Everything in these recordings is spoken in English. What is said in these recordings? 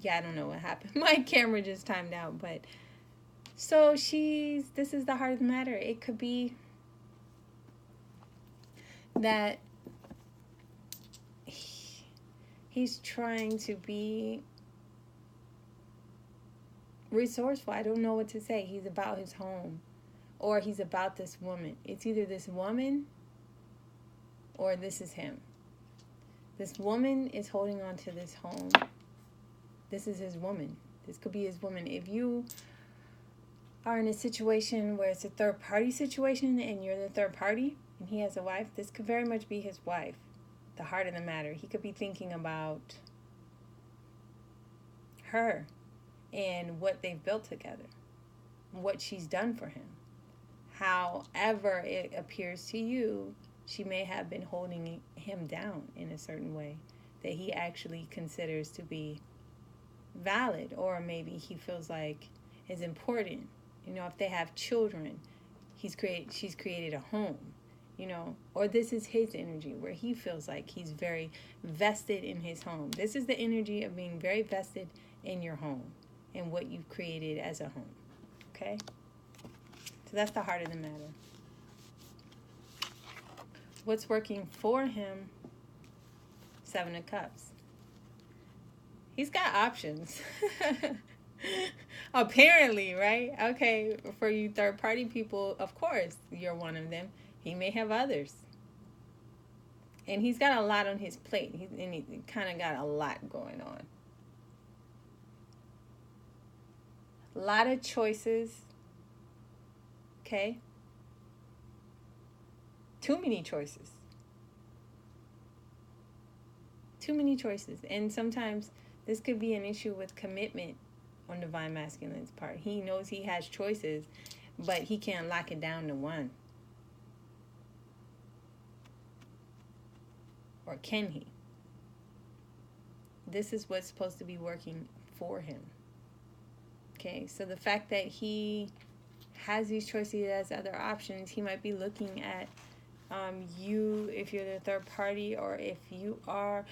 Yeah, I don't know what happened. My camera just timed out, but so this is the heart of the matter. It could be that he's trying to be resourceful. I don't know what to say. He's about his home, or he's about this woman. It's either this woman or this is him. This woman is holding on to this home. This is his woman. This could be his woman. If you are in a situation where it's a third party situation and you're the third party and he has a wife, this could very much be his wife. The heart of the matter. He could be thinking about her and what they've built together, what she's done for him. However it appears to you, she may have been holding him down in a certain way that he actually considers to be valid, or maybe he feels like is important. You know, if they have children, she's created a home, you know, or this is his energy where he feels like he's very vested in his home. This is the energy of being very vested in your home and what you've created as a home. Okay? So that's the heart of the matter. What's working for him? Seven of Cups. He's got options. Apparently, right? Okay, for you third-party people, of course, you're one of them. He may have others. And he's got a lot on his plate. He kind of got a lot going on. A lot of choices. Okay? Too many choices. Too many choices. And sometimes this could be an issue with commitment on Divine Masculine's part. He knows he has choices, but he can't lock it down to one. Or can he? This is what's supposed to be working for him. Okay, so the fact that he has these choices, he has other options, he might be looking at you, if you're the third party, or if you are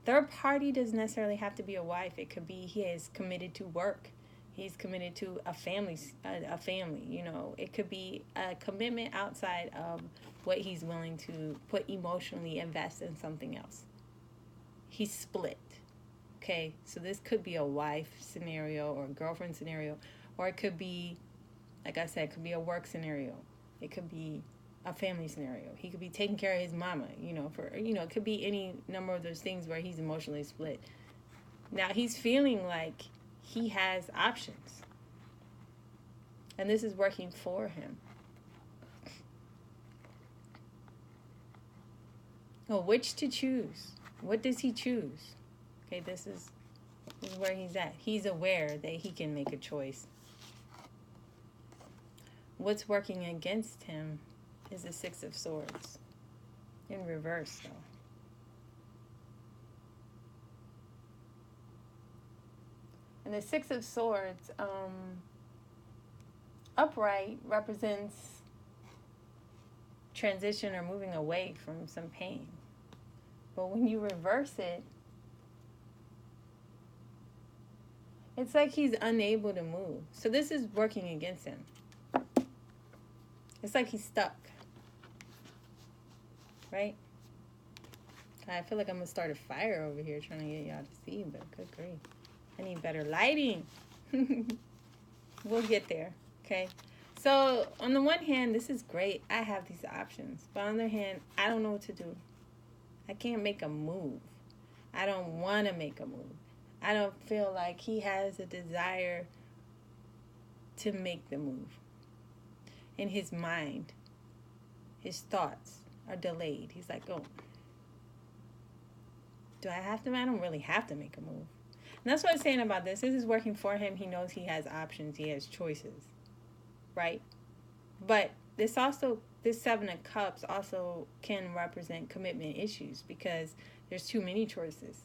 third party, doesn't necessarily have to be a wife. It could be he is committed to work. He's committed to a family, you know. It could be a commitment outside of what he's willing to put emotionally, invest in something else. He's split. Okay, so this could be a wife scenario or a girlfriend scenario, or it could be, like I said, it could be a work scenario. It could be a family scenario. He could be taking care of his mama, you know, it could be any number of those things where he's emotionally split. Now he's feeling like he has options. And this is working for him. Oh, which to choose? What does he choose? Okay, this is where he's at. He's aware that he can make a choice. What's working against him is the Six of Swords. In reverse, though. And the Six of Swords, upright, represents transition or moving away from some pain. But when you reverse it, it's like he's unable to move. So this is working against him. It's like he's stuck. Right? I feel like I'm going to start a fire over here trying to get y'all to see, but good grief. I need better lighting. We'll get there. Okay? So, on the one hand, this is great. I have these options. But on the other hand, I don't know what to do. I can't make a move. I don't want to make a move. I don't feel like he has a desire to make the move. In his mind, his thoughts are delayed. He's like, oh, do I have to? I don't really have to make a move. And that's what I'm saying about this. This is working for him. He knows he has options. He has choices. Right? But this Seven of Cups also can represent commitment issues because there's too many choices.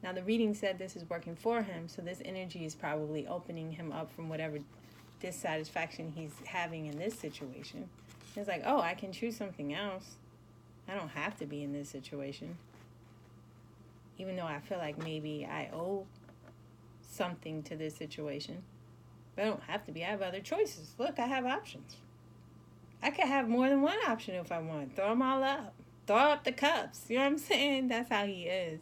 Now, the reading said this is working for him, so this energy is probably opening him up from whatever dissatisfaction he's having in this situation. It's like, oh, I can choose something else. I don't have to be in this situation. even though I feel like maybe I owe something to this situation. But I don't have to be. I have other choices. Look, I have options. I could have more than one option if I want. Throw them all up. Throw up the cups. You know what I'm saying? That's how he is.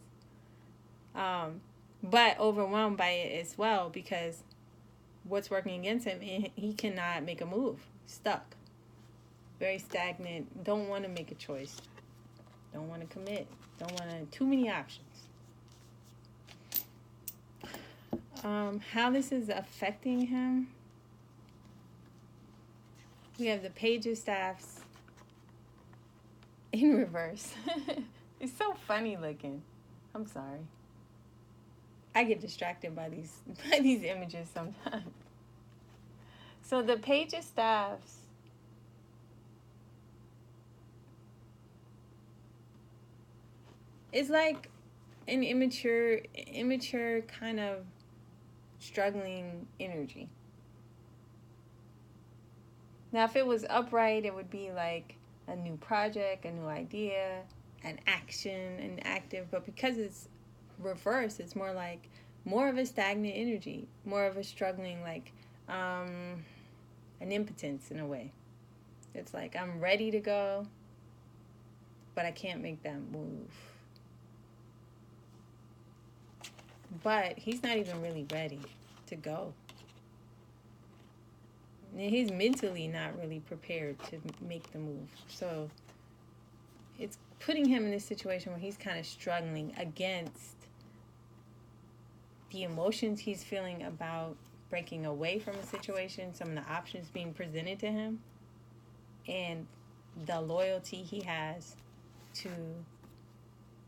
But overwhelmed by it as well, because what's working against him, he cannot make a move. Stuck. Very stagnant. Don't want to make a choice. Don't want to commit. Don't want to... Too many options. How this is affecting him. We have the Page of Staffs in reverse. It's so funny looking. I'm sorry. I get distracted by these images sometimes. So the Page of Staffs is like an immature kind of struggling energy. Now, if it was upright, it would be like a new project, a new idea, an action, an active. But because it's reverse, it's more of a stagnant energy, more of a struggling, like an impotence in a way. It's like I'm ready to go, but I can't make that move. But he's not even really ready to go. He's mentally not really prepared to make the move. So it's putting him in this situation where he's kind of struggling against the emotions he's feeling about breaking away from a situation, some of the options being presented to him, and the loyalty he has to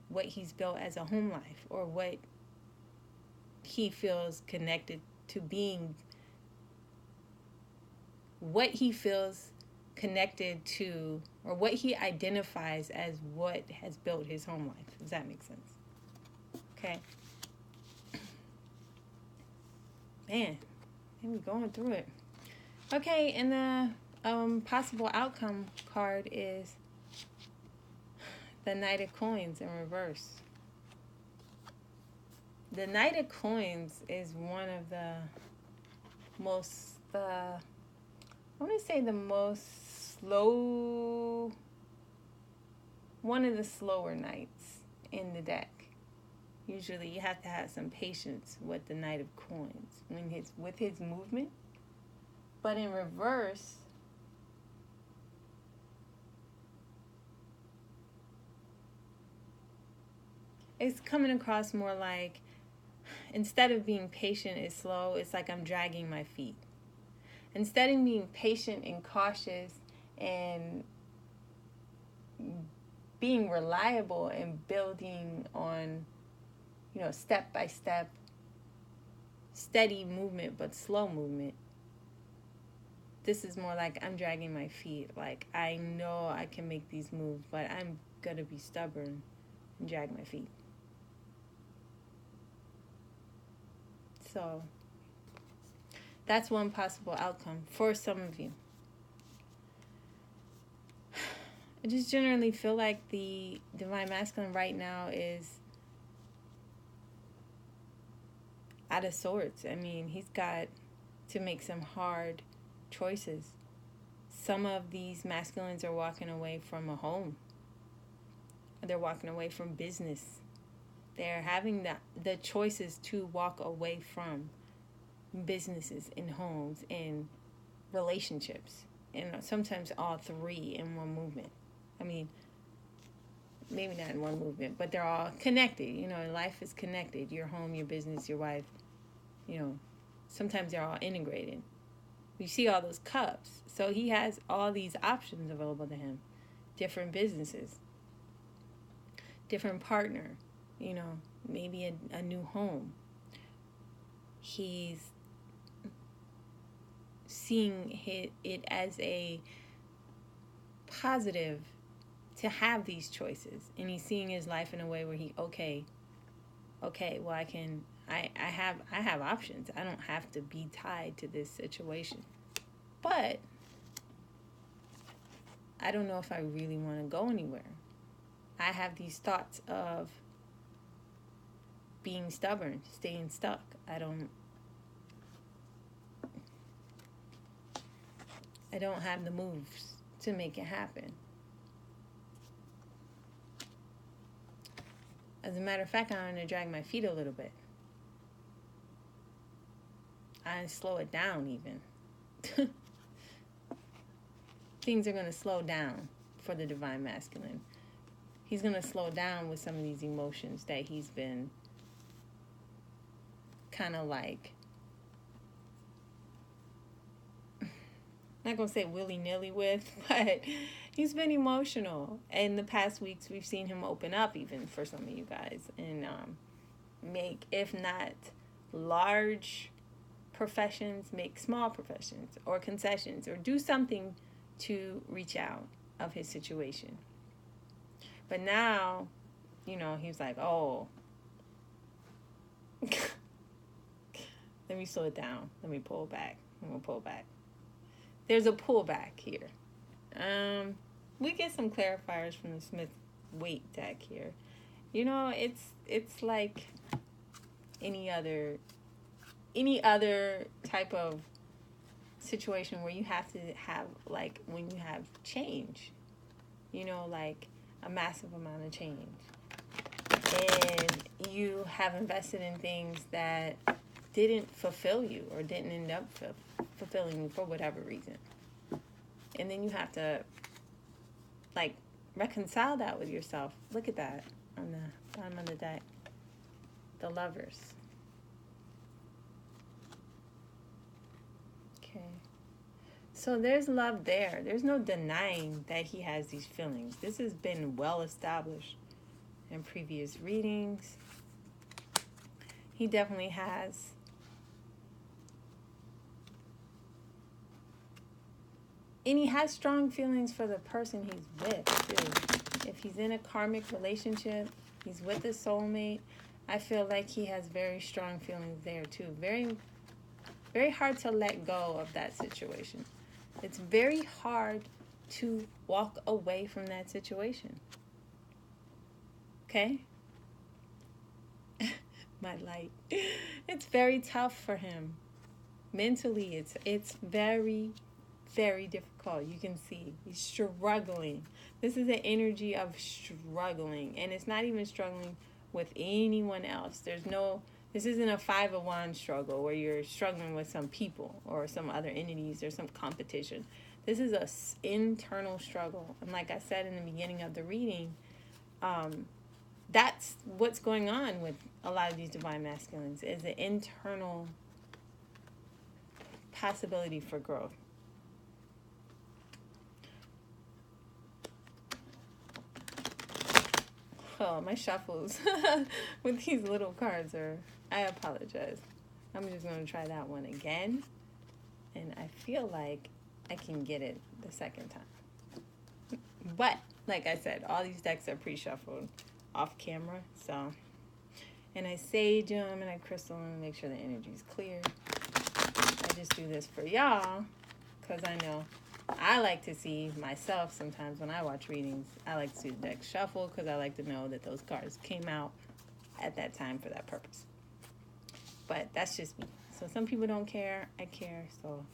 what he's built as a home life, or what he feels connected to being, what he feels connected to, or what he identifies as what has built his home life. Does that make sense? Okay. Man, we're going through it. Okay, and the possible outcome card is the Knight of Coins in reverse. The Knight of Coins is one of the most, I want to say the most slow, one of the slower knights in the deck. Usually you have to have some patience with the Knight of Coins with his movement. But in reverse, it's coming across more like, instead of being patient and slow, it's like I'm dragging my feet. Instead of being patient and cautious and being reliable and building on, step by step, steady movement but slow movement, this is more like I'm dragging my feet. Like, I know I can make these moves, but I'm going to be stubborn and drag my feet. So that's one possible outcome for some of you. I just generally feel like the Divine Masculine right now is out of sorts. I mean, he's got to make some hard choices. Some of these masculines are walking away from a home. They're walking away from business. They're having the choices to walk away from businesses and homes and relationships. And sometimes all three in one movement. I mean, maybe not in one movement, but they're all connected. Life is connected. Your home, your business, your wife, sometimes they're all integrated. You see all those cups. So he has all these options available to him. Different businesses. Different partner. Maybe a new home. He's seeing it as a positive to have these choices. And he's seeing his life in a way where okay, well, I have options. I don't have to be tied to this situation. But I don't know if I really want to go anywhere. I have these thoughts of being stubborn, staying stuck. I don't have the moves to make it happen. As a matter of fact, I'm going to drag my feet a little bit. I slow it down even. Things are going to slow down for the divine masculine. He's going to slow down with some of these emotions that he's been kind of like, not going to say willy-nilly with, but he's been emotional. In the past weeks, we've seen him open up even for some of you guys and make, if not large professions, make small professions or concessions or do something to reach out of his situation. But now, you know, he's like, oh, let me slow it down. Let me pull back. I'm going to pull back. There's a pullback here. We get some clarifiers from the Smith-Waite deck here. You know, it's like any other type of situation where you have to have, like, when you have change, you know, like a massive amount of change, and you have invested in things that didn't fulfill you or didn't end up fulfilling you for whatever reason, and then you have to, like, reconcile that with yourself. Look at that on the bottom of the deck, the Lovers. So there's love there. There's no denying that he has these feelings. This has been well established in previous readings. He definitely has. And he has strong feelings for the person he's with, too. If he's in a karmic relationship, he's with a soulmate, I feel like he has very strong feelings there, too. Very, very hard to let go of that situation. It's very hard to walk away from that situation. Okay? My light. It's very tough for him. Mentally, it's very, very difficult. You can see he's struggling. This is an energy of struggling. And it's not even struggling with anyone else. This isn't a 5 of Wands struggle where you're struggling with some people or some other entities or some competition. This is a internal struggle. And like I said in the beginning of the reading, that's what's going on with a lot of these divine masculines, is an internal possibility for growth. Oh, my shuffles with these little cards are... I apologize. I'm just going to try that one again. And I feel like I can get it the second time. But, like I said, all these decks are pre-shuffled off camera. So, and I sage them and I crystal them and make sure the energy's clear. I just do this for y'all because I know I like to see myself sometimes when I watch readings. I like to see the deck shuffle because I like to know that those cards came out at that time for that purpose. But that's just me. So some people don't care. I care. So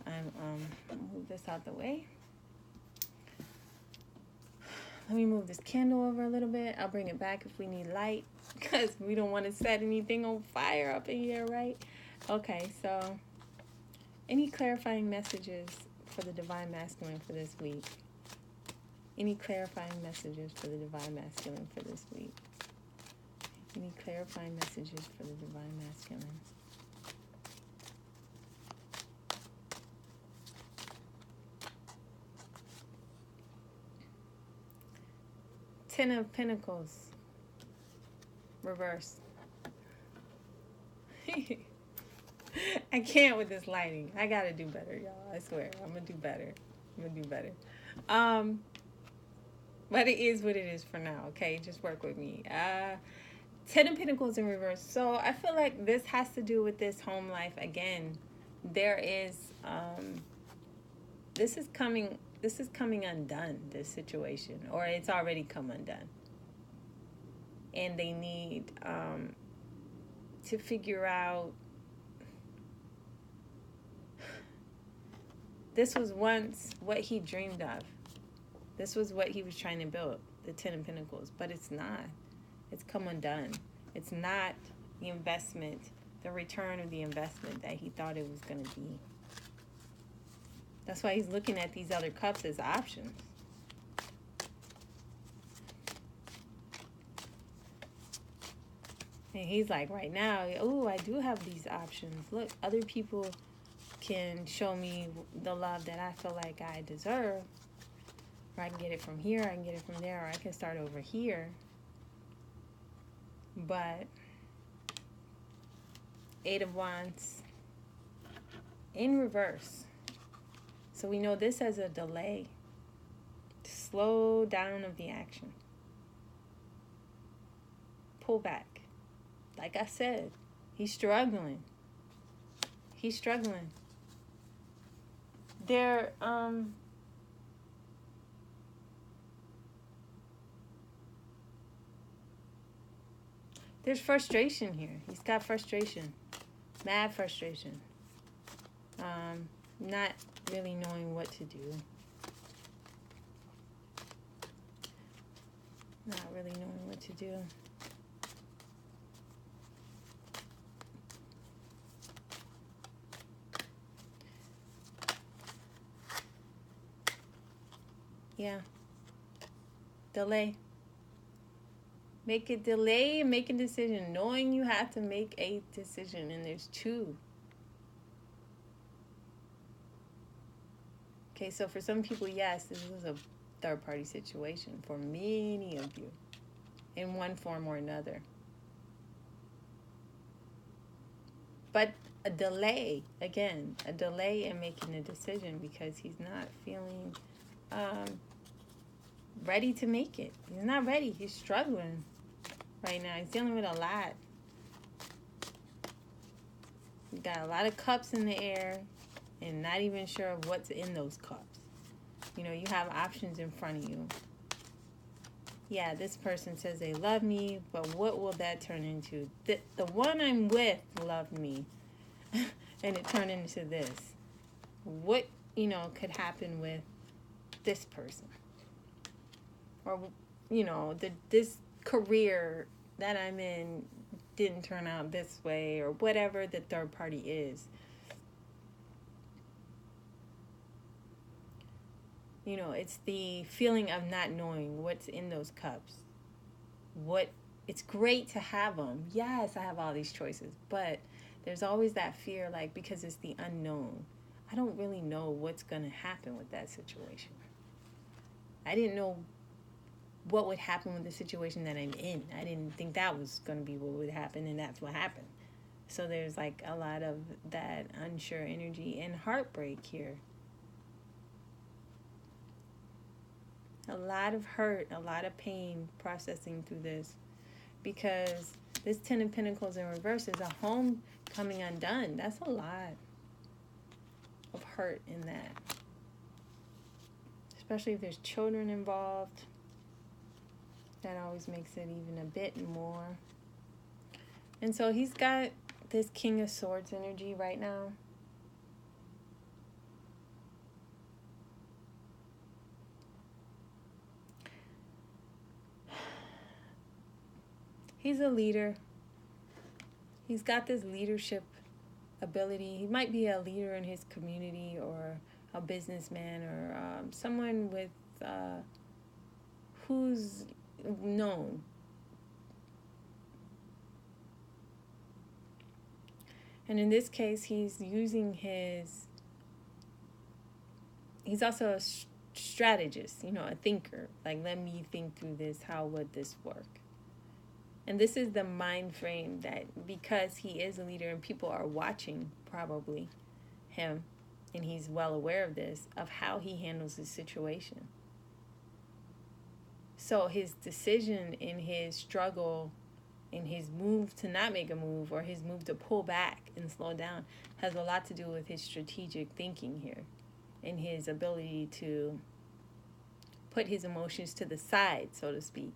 I'm move this out the way. Let me move this candle over a little bit. I'll bring it back if we need light because we don't want to set anything on fire up in here, right? Okay, so any clarifying messages for the divine masculine for this week? Any clarifying messages for the divine masculine for this week? Any clarifying messages for the divine masculine? Ten of Pentacles. Reverse. I can't with this lighting. I gotta do better, y'all. I swear. I'm gonna do better. But it is what it is for now, okay? Just work with me. Ten of Pentacles in reverse. So I feel like this has to do with this home life again. There is this is coming undone, this situation, or it's already come undone. And they need to figure out this was once what he dreamed of. This was what he was trying to build, the Ten of Pentacles. But it's not. It's come undone. It's not the investment, the return of the investment that he thought it was going to be. That's why he's looking at these other cups as options. And he's like, right now, oh, I do have these options. Look, other people can show me the love that I feel like I deserve. Or I can get it from here, I can get it from there, or I can start over here. But Eight of Wands in reverse. So we know this as a delay. Slow down of the action. Pull back. Like I said, he's struggling. He's struggling. There's frustration here. He's got frustration. Mad frustration. Not really knowing what to do. Not really knowing what to do. Yeah. Delay. Make a delay and make a decision, knowing you have to make a decision, and there's two. Okay, so for some people, yes, this was a third-party situation. For many of you, in one form or another. But a delay, again, a delay in making a decision because he's not feeling ready to make it. He's not ready. He's struggling right now. He's dealing with a lot. He's got a lot of cups in the air and not even sure of what's in those cups. You know, you have options in front of you. Yeah, this person says they love me, but what will that turn into? The one I'm with loved me, and it turned into this. What, you know, could happen with this person? Or, you know, this career that I'm in didn't turn out this way, or whatever the third party is. You know, it's the feeling of not knowing what's in those cups. It's great to have them. Yes, I have all these choices, but there's always that fear, like, because it's the unknown. I don't really know what's going to happen with that situation. I didn't know what would happen with the situation that I'm in. I didn't think that was going to be what would happen, and that's what happened. So there's like a lot of that unsure energy and heartbreak here. A lot of hurt, a lot of pain processing through this, because this Ten of Pentacles in reverse is a home coming undone. That's a lot of hurt in that. Especially if there's children involved. That always makes it even a bit more. And so he's got this King of Swords energy right now. He's a leader. He's got this leadership ability. He might be a leader in his community, or a businessman, or someone with who's known. And in this case, he's also a strategist, you know, a thinker. Like, let me think through this. How would this work? And this is the mind frame that, because he is a leader and people are watching probably him, and he's well aware of this, of how he handles his situation. So his decision in his struggle, in his move to not make a move, or his move to pull back and slow down, has a lot to do with his strategic thinking here, and his ability to put his emotions to the side, so to speak,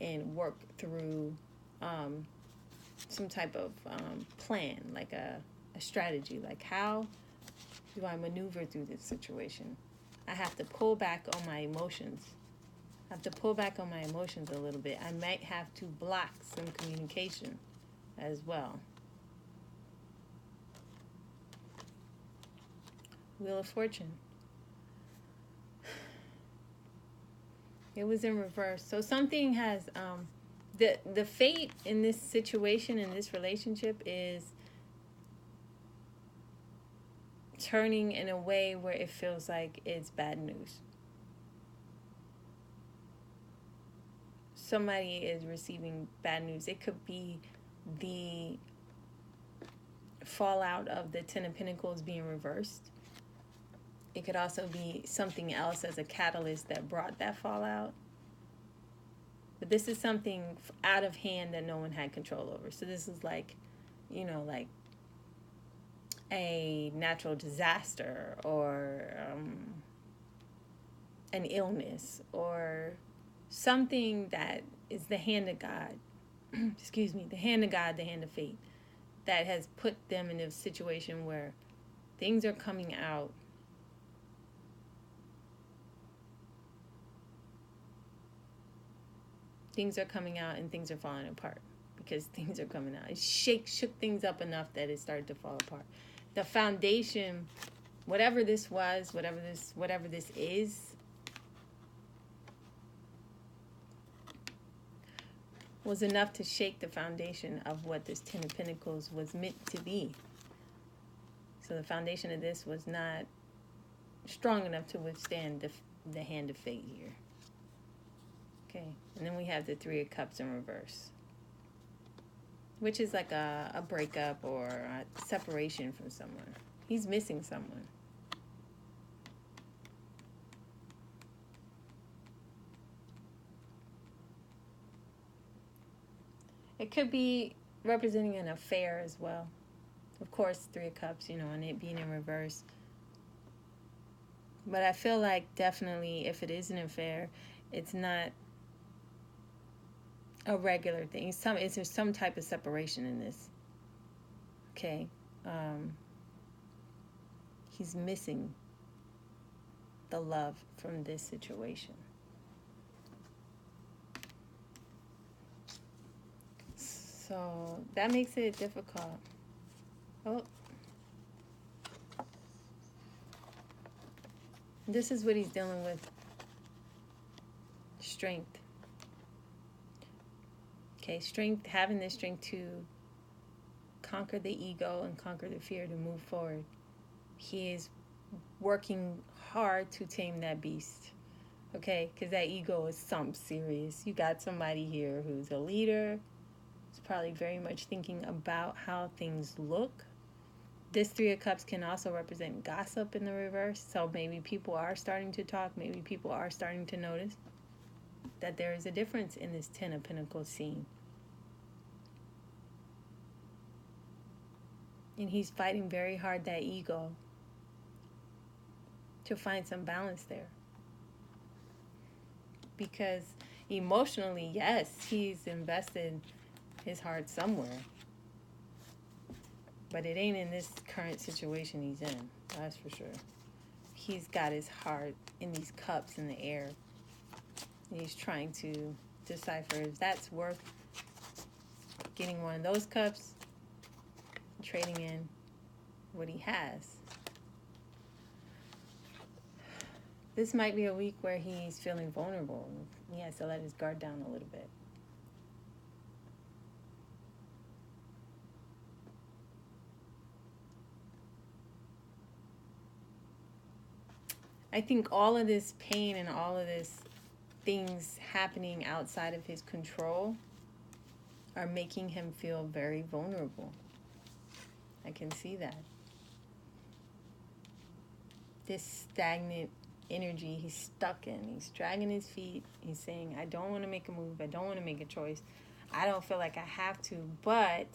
and work through some type of plan, like a strategy. Like, how do I maneuver through this situation? I have to pull back on my emotions. I have to pull back on my emotions a little bit. I might have to block some communication as well. Wheel of Fortune. It was in reverse. So something has, the fate in this situation, in this relationship, is turning in a way where it feels like it's bad news. Somebody is receiving bad news. It could be the fallout of the Ten of Pentacles being reversed. It could also be something else as a catalyst that brought that fallout. But this is something out of hand that no one had control over. So this is like, you know, like a natural disaster, or an illness, or something that is the hand of God. Excuse me, the hand of God, the hand of fate, that has put them in a situation where things are coming out. Things are coming out and things are falling apart because things are coming out. It shook things up enough that it started to fall apart. The foundation, whatever this was, whatever this is, was enough to shake the foundation of what this Ten of Pentacles was meant to be. So the foundation of this was not strong enough to withstand the hand of fate here. Okay, and then we have the Three of Cups in reverse, which is like a breakup or a separation from someone. He's missing someone. It could be representing an affair as well. Of course, Three of Cups, you know, and it being in reverse. But I feel like definitely if it is an affair, it's not a regular thing. There's some type of separation in this. Okay. He's missing the love from this situation. So that makes it difficult. Oh. This is what he's dealing with. Strength. Okay, strength, having the strength to conquer the ego and conquer the fear to move forward. He is working hard to tame that beast. Okay, because that ego is something serious. You got somebody here who's a leader. Who's probably very much thinking about how things look. This Three of Cups can also represent gossip in the reverse. So maybe people are starting to talk. Maybe people are starting to notice that there is a difference in this Ten of Pentacles scene. And he's fighting very hard, that ego, to find some balance there. Because emotionally, yes, he's invested his heart somewhere. But it ain't in this current situation he's in, that's for sure. He's got his heart in these cups in the air. And he's trying to decipher if that's worth getting one of those cups, trading in what he has. This might be a week where he's feeling vulnerable. He has to let his guard down a little bit. I think all of this pain and all of this things happening outside of his control are making him feel very vulnerable. I can see that. This stagnant energy he's stuck in. He's dragging his feet. He's saying, I don't want to make a move. I don't want to make a choice. I don't feel like I have to, but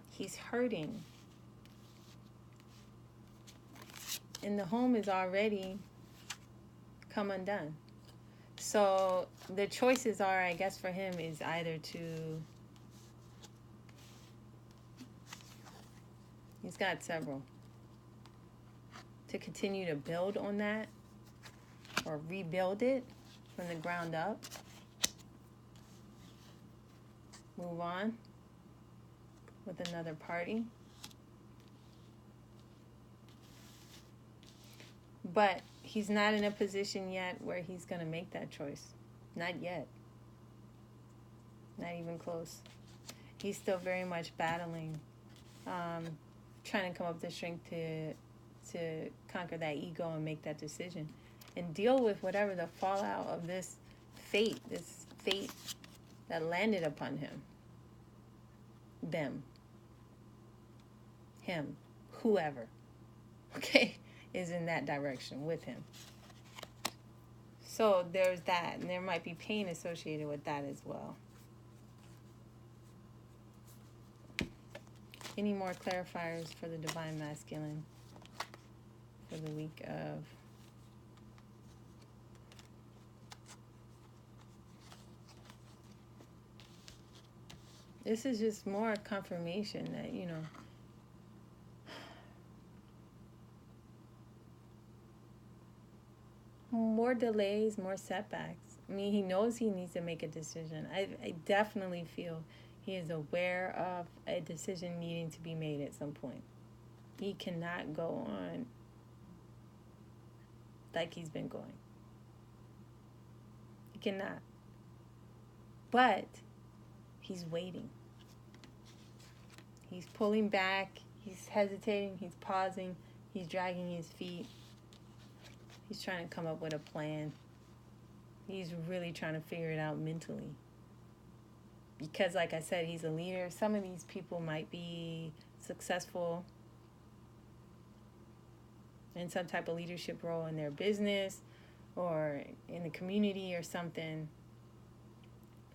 he's hurting. And the home is already come undone. So the choices are, I guess for him, is either to He's got several. To continue to build on that or rebuild it from the ground up. Move on with another party. But he's not in a position yet where he's going to make that choice. Not yet. Not even close. He's still very much battling, trying to come up with the strength to conquer that ego and make that decision. And deal with whatever the fallout of this fate that landed upon him. Them. Him. Whoever. Okay? Is in that direction with him. So there's that. And there might be pain associated with that as well. Any more clarifiers for the Divine Masculine for the week of this is just more confirmation that, you know, more delays, more setbacks. I mean, he knows he needs to make a decision. I definitely feel he is aware of a decision needing to be made at some point. He cannot go on like he's been going. He cannot. But he's waiting. He's pulling back. He's hesitating. He's pausing. He's dragging his feet. He's trying to come up with a plan. He's really trying to figure it out mentally. Because, like I said, he's a leader. Some of these people might be successful in some type of leadership role in their business or in the community or something.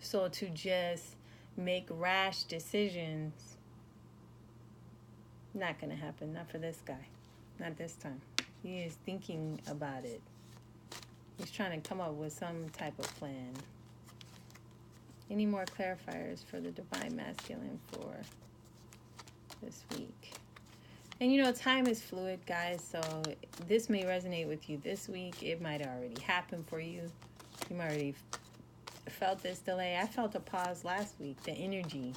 So to just make rash decisions, not going to happen. Not for this guy. Not this time. He is thinking about it. He's trying to come up with some type of plan. Any more clarifiers for the Divine Masculine for this week? And you know, time is fluid, guys, so this may resonate with you this week. It might already happen for you. You might already felt this delay. I felt a pause last week, the energy,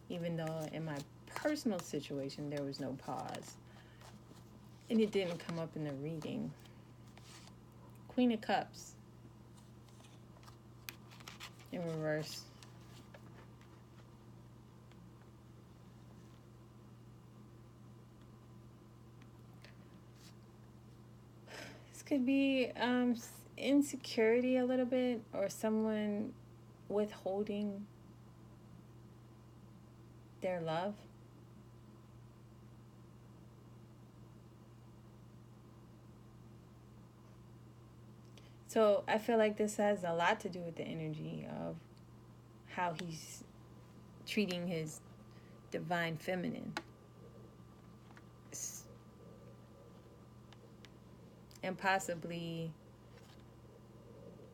even though in my personal situation there was no pause. And it didn't come up in the reading. Queen of Cups in reverse. This could be insecurity a little bit, or someone withholding their love. So I feel like this has a lot to do with the energy of how he's treating his divine feminine. And possibly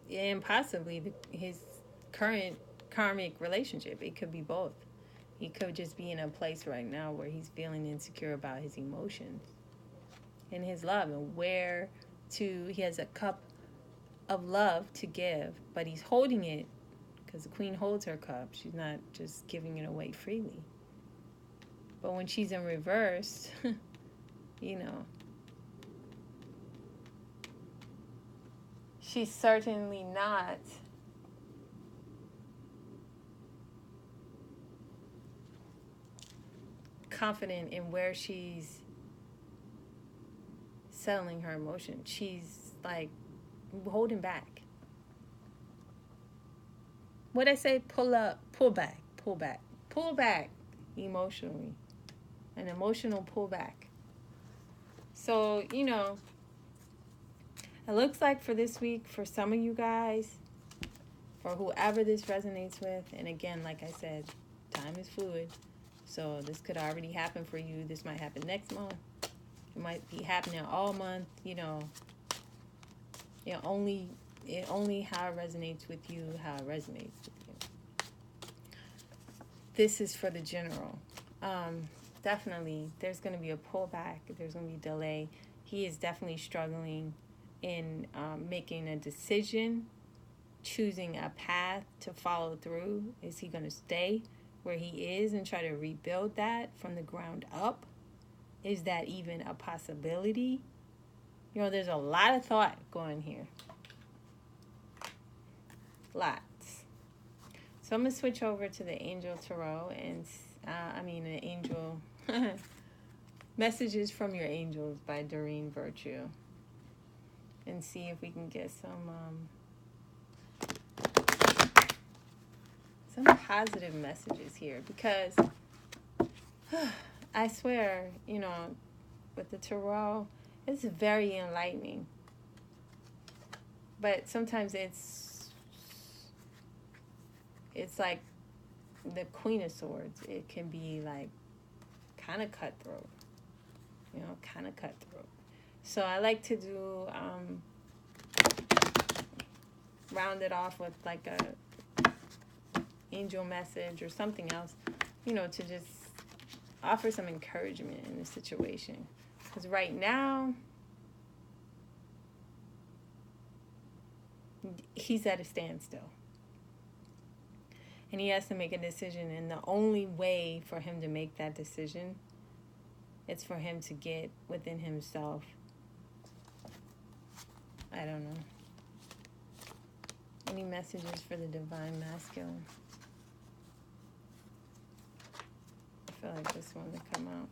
his current karmic relationship. It could be both. He could just be in a place right now where he's feeling insecure about his emotions and his love, and he has a cup of love to give, but he's holding it because the queen holds her cup. She's not just giving it away freely. But when she's in reverse, you know, she's certainly not confident in where she's settling her emotion. She's like holding back. What I say, pull back emotionally, an emotional pullback. So, you know, it looks like for this week, for some of you guys, for whoever this resonates with, and again, like I said, time is fluid, so this could already happen for you. This might happen next month. It might be happening all month, you know. It only how it resonates with you, how it resonates with you. This is for the general. definitely, there's going to be a pullback. There's going to be delay. He is definitely struggling in making a decision, choosing a path to follow through. Is he going to stay where he is and try to rebuild that from the ground up? Is that even a possibility? You know, there's a lot of thought going here. Lots. So I'm going to switch over to the Angel Tarot and, the Angel Messages from Your Angels by Doreen Virtue. And see if we can get some positive messages here. Because I swear, with the Tarot, it's very enlightening. But sometimes it's like the Queen of Swords. It can be like kind of cutthroat. Kind of cutthroat. So I like to do, round it off with like a angel message or something else, to just offer some encouragement in the situation. Because right now, he's at a standstill. And he has to make a decision. And the only way for him to make that decision, it's for him to get within himself. I don't know. Any messages for the Divine Masculine? I feel like this one to come out.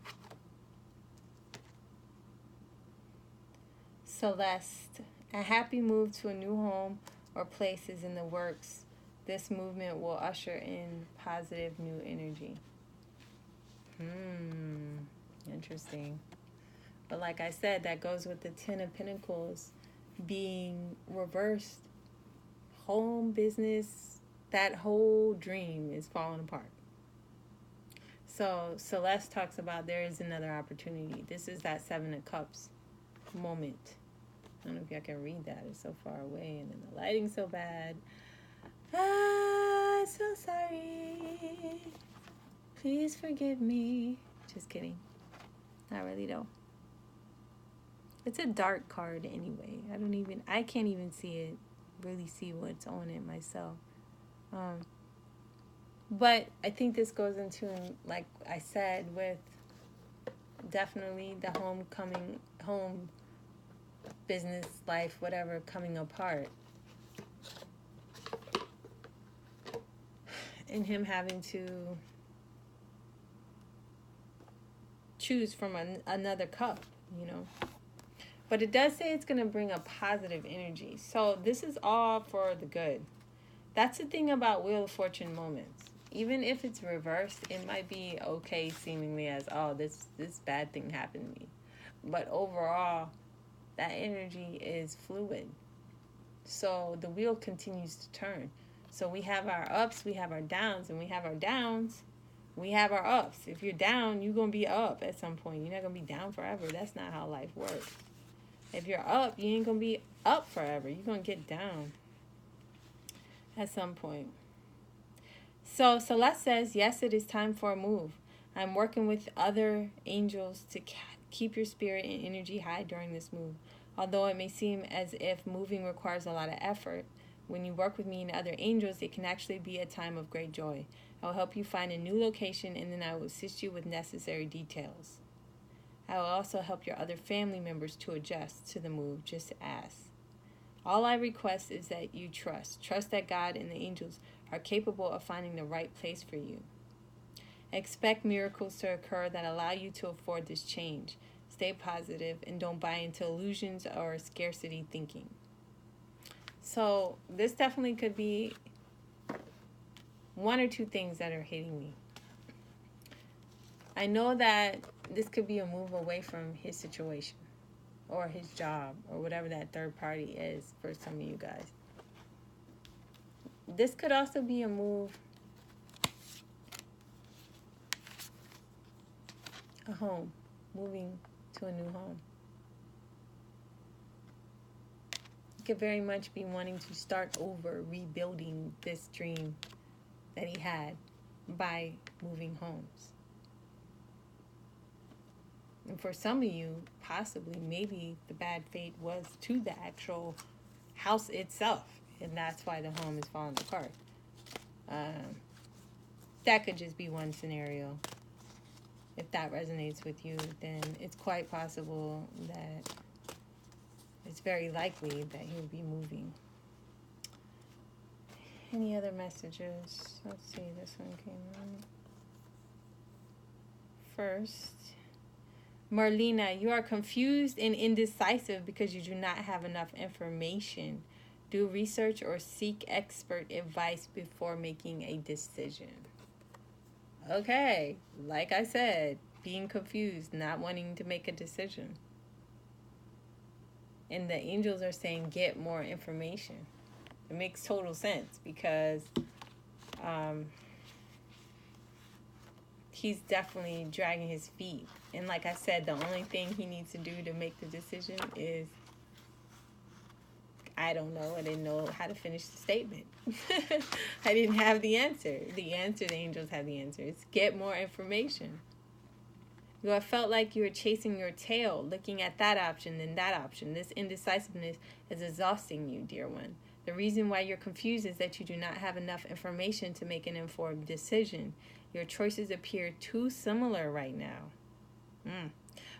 Celeste, a happy move to a new home or place is in the works. This movement will usher in positive new energy. Interesting. But like I said, that goes with the Ten of Pentacles being reversed. Home, business, that whole dream is falling apart. So Celeste talks about there is another opportunity. This is that Seven of Cups moment. I don't know if y'all can read that. It's so far away and then the lighting's so bad. So sorry. Please forgive me. Just kidding. Not really though. It's a dark card anyway. I can't even really see what's on it myself. But I think this goes into, like I said, with definitely the home, business, life, whatever, coming apart. And him having to choose from another cup, But it does say it's going to bring a positive energy. So this is all for the good. That's the thing about Wheel of Fortune moments. Even if it's reversed, it might be okay seemingly as, this bad thing happened to me. But overall, that energy is fluid. So the wheel continues to turn. So we have our ups, we have our downs, and we have our downs, we have our ups. If you're down, you're going to be up at some point. You're not going to be down forever. That's not how life works. If you're up, you ain't going to be up forever. You're going to get down at some point. So Celeste says, yes, it is time for a move. I'm working with other angels to keep your spirit and energy high during this move. Although it may seem as if moving requires a lot of effort, when you work with me and other angels, it can actually be a time of great joy. I will help you find a new location, and then I will assist you with necessary details. I will also help your other family members to adjust to the move. Just ask. All I request is that you trust. Trust that God and the angels are capable of finding the right place for you. Expect miracles to occur that allow you to afford this change. Stay positive and don't buy into illusions or scarcity thinking. So this definitely could be one or two things that are hitting me. I know that this could be a move away from his situation or his job or whatever that third party is for some of you guys. This could also be a move, a home, moving to a new home. Could very much be wanting to start over, rebuilding this dream that he had by moving homes. And for some of you, possibly, maybe the bad fate was to the actual house itself, and that's why the home is falling apart. That could just be one scenario. If that resonates with you, then it's quite possible that it's very likely that he'll be moving. Any other messages? Let's see, this one came on first. Marlena, you are confused and indecisive because you do not have enough information. Do research or seek expert advice before making a decision. Okay, like I said, being confused, not wanting to make a decision. And the angels are saying get more information. It makes total sense because he's definitely dragging his feet. And like I said, the only thing he needs to do to make the decision is, I don't know. I didn't know how to finish the statement. I didn't have the answer. The angels have the answer. It's get more information. You have felt like you were chasing your tail, looking at that option and that option. This indecisiveness is exhausting you, dear one. The reason why you're confused is that you do not have enough information to make an informed decision. Your choices appear too similar right now.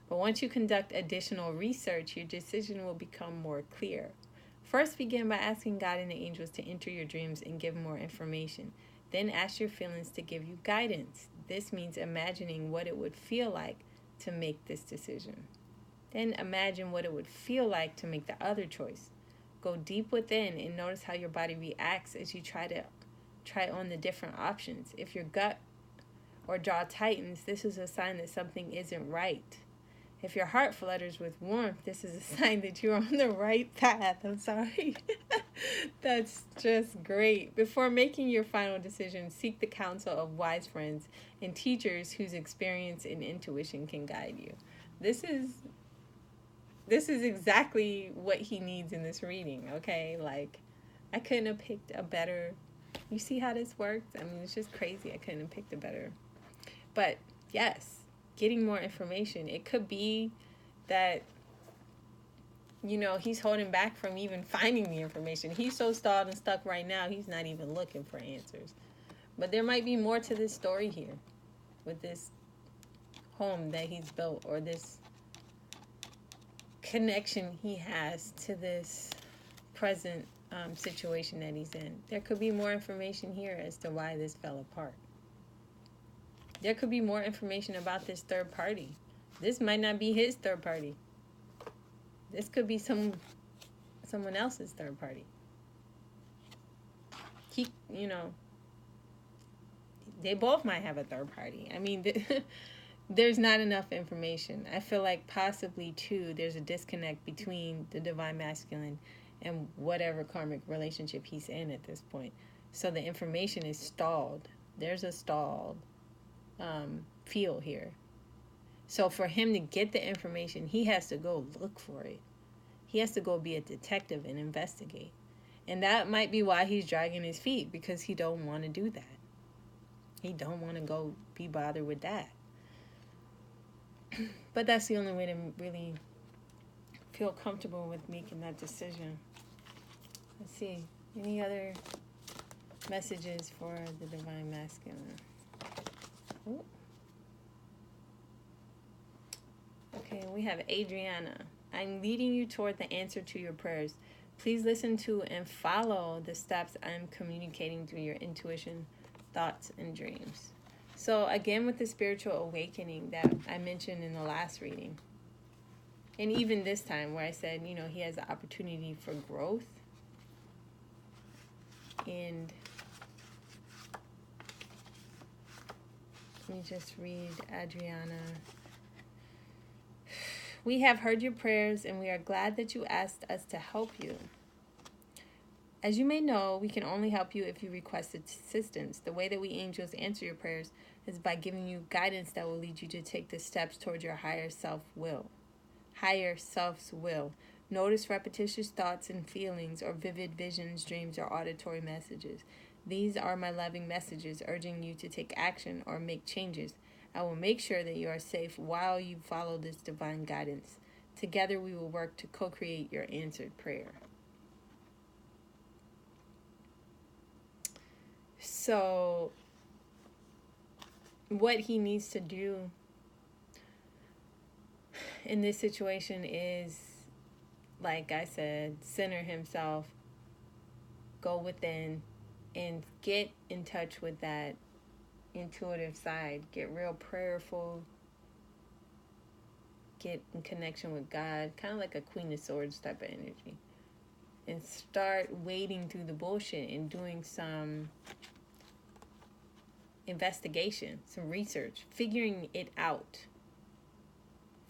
But once you conduct additional research, your decision will become more clear. First, begin by asking God and the angels to enter your dreams and give more information. Then ask your feelings to give you guidance. This means imagining what it would feel like to make this decision. Then imagine what it would feel like to make the other choice. Go deep within and notice how your body reacts as you try on the different options. If your gut or jaw tightens, this is a sign that something isn't right. If your heart flutters with warmth, this is a sign that you're on the right path. I'm sorry. That's just great. Before making your final decision, seek the counsel of wise friends and teachers whose experience and intuition can guide you. This is exactly what he needs in this reading, okay? Like, I couldn't have picked a better... You see how this works? I mean, it's just crazy. I couldn't have picked a better... But, yes. Getting more information. It could be that, he's holding back from even finding the information. He's so stalled and stuck right now, he's not even looking for answers. But there might be more to this story here with this home that he's built, or this connection he has to this present situation that he's in. There could be more information here as to why this fell apart. There could be more information about this third party. This might not be his third party. This could be someone else's third party. They both might have a third party. I mean, there's not enough information. I feel like possibly, too, there's a disconnect between the divine masculine and whatever karmic relationship he's in at this point. So the information is stalled. There's a stalled feel here. So for him to get the information, he has to go look for it. He has to go be a detective and investigate. And that might be why he's dragging his feet, because he don't want to do that. He don't want to go be bothered with that. But that's the only way to really feel comfortable with making that decision. Let's see. Any other messages for the divine masculine? Ooh. Okay, we have Adriana. I'm leading you toward the answer to your prayers. Please listen to and follow the steps I'm communicating through your intuition, thoughts, and dreams. So again, with the spiritual awakening that I mentioned in the last reading, and even this time where I said, he has the opportunity for growth. And let me just read Adriana. We have heard your prayers, and we are glad that you asked us to help you. As you may know, we can only help you if you request assistance. The way that we angels answer your prayers is by giving you guidance that will lead you to take the steps towards your higher self's will. Notice repetitious thoughts and feelings, or vivid visions, dreams, or auditory messages. These are my loving messages urging you to take action or make changes. I will make sure that you are safe while you follow this divine guidance. Together we will work to co-create your answered prayer. So what he needs to do in this situation is, like I said, center himself, go within, and get in touch with that intuitive side. Get real prayerful. Get in connection with God, kind of like a Queen of Swords type of energy. And start wading through the bullshit and doing some investigation, some research, figuring it out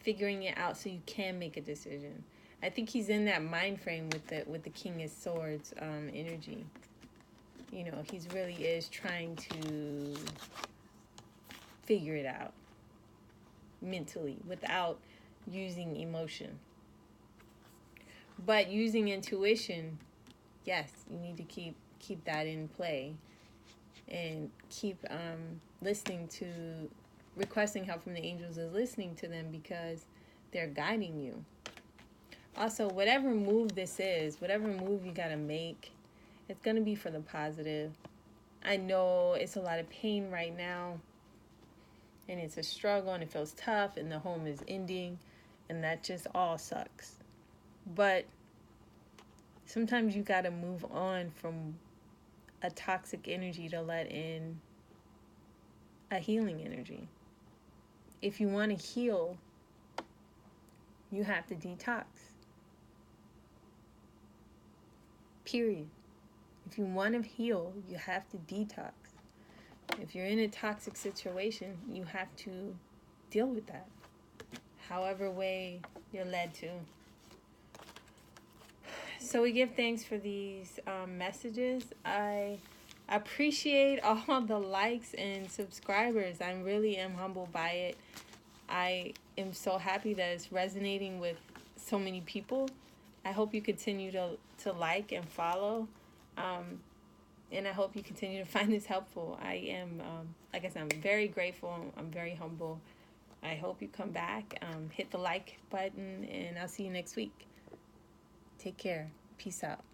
so you can make a decision. I think he's in that mind frame with the King of Swords energy. You know, he really is trying to figure it out mentally without using emotion. But using intuition, yes, you need to keep that in play, and keep requesting help from the angels and listening to them, because they're guiding you. Also, whatever move this is, whatever move you gotta make, it's gonna be for the positive. I know it's a lot of pain right now, and it's a struggle, and it feels tough, and the home is ending, and that just all sucks. But sometimes you gotta move on from a toxic energy to let in a healing energy. If you want to heal, you have to detox. Period. If you want to heal, you have to detox. If you're in a toxic situation, you have to deal with that, however way you're led to. So we give thanks for these messages. I appreciate all the likes and subscribers. I really am humbled by it. I am so happy that it's resonating with so many people. I hope you continue to like and follow. And I hope you continue to find this helpful. I am, like I said, I'm very grateful. I'm very humble. I hope you come back. Hit the like button, and I'll see you next week. Take care. Peace out.